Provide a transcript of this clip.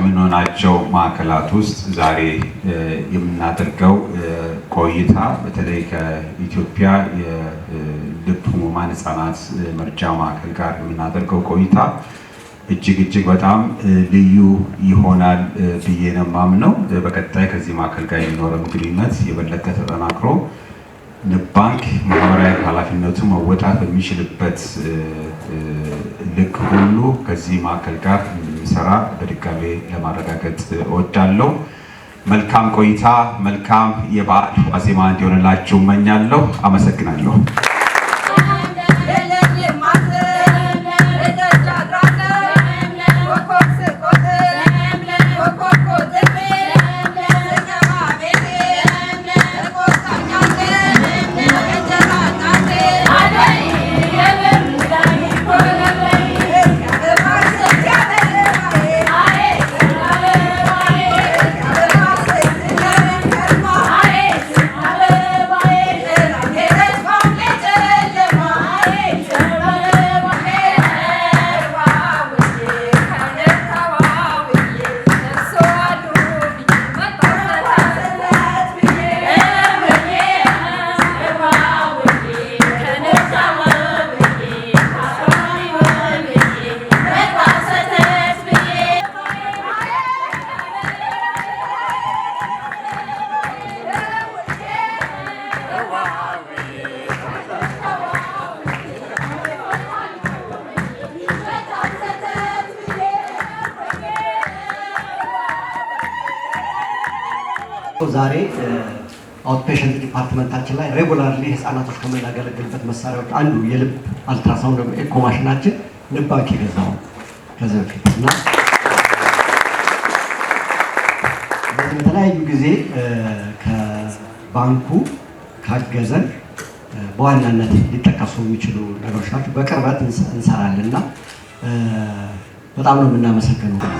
ከምንሆናቸው ማዕከላት ውስጥ ዛሬ የምናደርገው ቆይታ በተለይ ከኢትዮጵያ የልብ ህሙማን ህጻናት መርጃ ማዕከል ጋር የምናደርገው ቆይታ እጅግ በጣም ልዩ ይሆናል ብዬ ነው የማምነው። በቀጣይ ከዚህ ማዕከል ጋር የሚኖረው ግንኙነት የበለጠ ተጠናክሮ ንብ ባንክ ማህበራዊ ኃላፊነቱ መወጣት በሚችልበት ልክ ሁሉ ከዚህ ማዕከል ጋር እንደሚሰራ በድጋሜ ለማረጋገጥ እወዳለሁ። መልካም ቆይታ፣ መልካም የበዓል ዋዜማ እንዲሆንላችሁ እመኛለሁ። አመሰግናለሁ። ዛሬ አውትፔሸንት ዲፓርትመንታችን ላይ ሬጉላርሊ ህፃናቶች ከምናገለግልበት መሳሪያዎች አንዱ የልብ አልትራሳውንድ ኤኮ ማሽናችን ንብ ባንክ የገዛው ከዚህ በፊት እና በተለያዩ ጊዜ ከባንኩ ካገዘን በዋናነት ሊጠቀሱ የሚችሉ ነገሮች ናቸው። በቅርበት እንሰራለን እና በጣም ነው የምናመሰግነው።